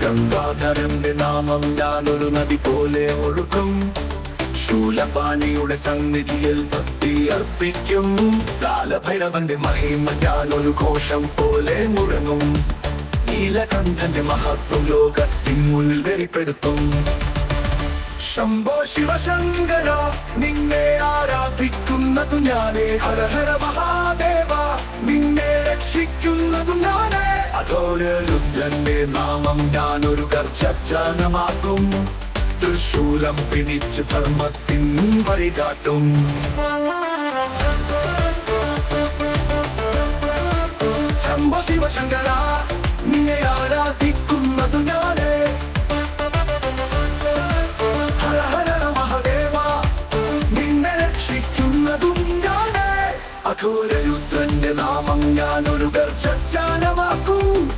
ഗംഗാധരന്റെ നാമം ഞാനൊരു നദി പോലെ ഒഴുക്കും. ശൂലപാണിയുടെ സന്നിധിയിൽ ഭക്തി അർപ്പിക്കും. കാലഭൈരവന്റെ മഹിമ ഞാനൊരു ഘോഷം പോലെ മുഴങ്ങും. നീലകണ്ഠന്റെ മഹത്വം ലോകത്തിൻ മുന്നിൽ വെളിപ്പെടുത്തും. ശംഭോ ശിവശങ്കര നിന്നെ ആരാധിക്കുന്നതു ഞാനേ. ഹര ഹര മഹാദേവ നിന്നെ രക്ഷിക്കുന്നതു ഞാനേ. അഘോര രുദ്രന്റെ നാമം ഞാനൊരു ഗർജനമാക്കും. തൃശൂലം പിടിച്ച് ധർമ്മത്തിൻ വഴികാട്ടും. ശംഭോ ശിവശങ്കര നിന്നെ ആരാധിക്കുന്നതു ഞാനേ. ഹര ഹര മഹാദേവ നിന്നെ രക്ഷിക്കുന്നതും ഞാനേ. അഘോരരുദ്രന്റെ നാമം ഞാനൊരു ഗർജനമാക്കും.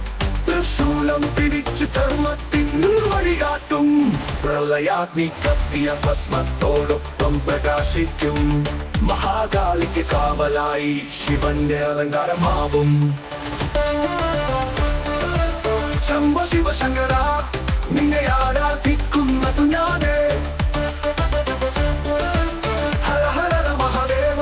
തൃശൂലം പിടിച്ചു ധർമ്മത്തിൻ വഴികാട്ടും. പ്രളയാഗ്നി കത്തിയ ഭസ്മത്തോടൊപ്പം പ്രകാശിക്കും. മഹാകാളിക്ക് കാവലായി ശിവന്റെ അലങ്കാരമാവും. ശംഭോ ശിവശങ്കര നിന്നെ ആരാധിക്കുന്നതു ഞാനേ. ഹര ഹര മഹാദേവ.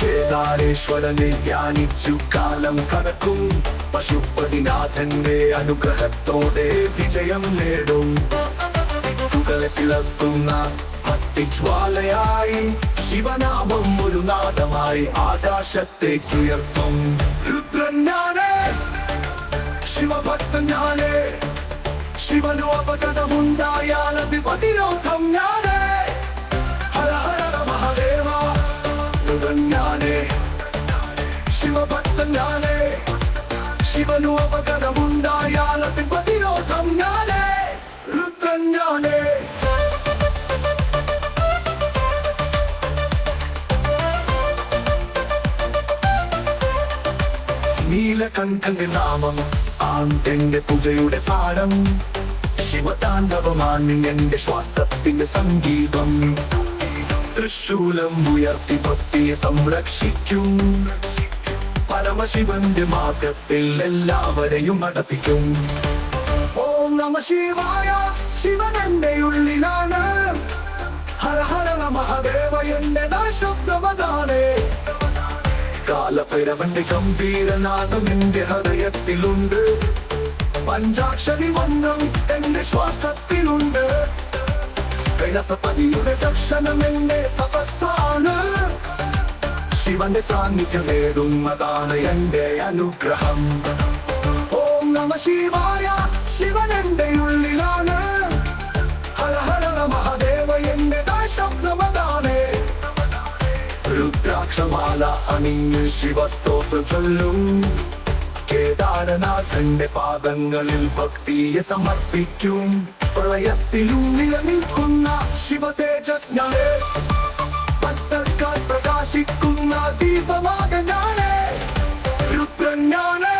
കേദാരേശ്വരനെ ധ്യാനിച്ചു കാലം കടക്കും. പശുപതിനാഥന്റെ അനുഗ്രഹത്തോടെ വിജയം നേടും. തുകളെ പിളർത്തുന്ന ഭക്തിജ്വാലയായി ശിവനാമം ഒരു നാദമായി ആകാശത്തേക്കുയർത്തും. രുദ്രൻ ഞാനേ ശിവഭക്തൻ ഞാനേ. ശിവനു അപകടമുണ്ടായാൽ അത് പ്രതിരോധം ഞാനേ. ഹര ഹര മഹാദേവ. രുദ്രൻ ഞാനേ ശിവഭക്തൻ ഞാനേ. ശിവനു അപകടമുണ്ടായാൽ അത് പ്രതിരോധം ഞാനേ. രുദ്രൻ ഞാനേ. നീലകണ്ഠന്റെ നാമം ആന്റെ പൂജയുടെ സാരം. ശിവതാണ്ഡവമാണ് എന്റെ ശ്വാസത്തിന്റെ സംഗീതം. തൃശൂലം ഉയർത്തി ഭക്തിയെ സംരക്ഷിക്കും. പരമശിവന്റെ മാർഗത്തിൽ എല്ലാവരെയും നടത്തിക്കും. ഓം നമ ശിവായ ശിവൻ എന്റെ ഉള്ളിലാണ്. ഹര ഹര മഹാദേവ എന്റെ ശബ്ദമതാണ്. കാലഭൈരവന്റെ ഗംഭീരനാദം എന്റെ ഹൃദയത്തിലുണ്ട്. പഞ്ചാക്ഷരി മന്ത്രം എന്റെ ശ്വാസത്തിലുണ്ട്. കൈലാസപതിയുടെ ദർശനം എന്റെ തപസ്സാണ്. ശിവന്റെ സാന്നിധ്യം നേടുന്നതാണ് എന്റെ അനുഗ്രഹം. ഓം നമ ശിവായ ശിവൻ എന്റെ ഉള്ളിലാണ്. ഹര ഹര മഹാദേവ എന്റെ ശബ്ദമതാണ്. രുദ്രാക്ഷമാല അണിഞ്ഞ് ശിവസ്തോത്രം ചൊല്ലും. കേദാരനാഥന്റെ പാദങ്ങളിൽ ഭക്തിയെ സമർപ്പിക്കും. പ്രളയത്തിലും നിലനിൽക്കുന്ന ശിവതേജസ് ഞാനേ. ഭക്തർക്കാൽ പ്രകാശിക്കുന്ന ദീപമാക ഞാനേ. രുദ്രൻ ഞാനേ.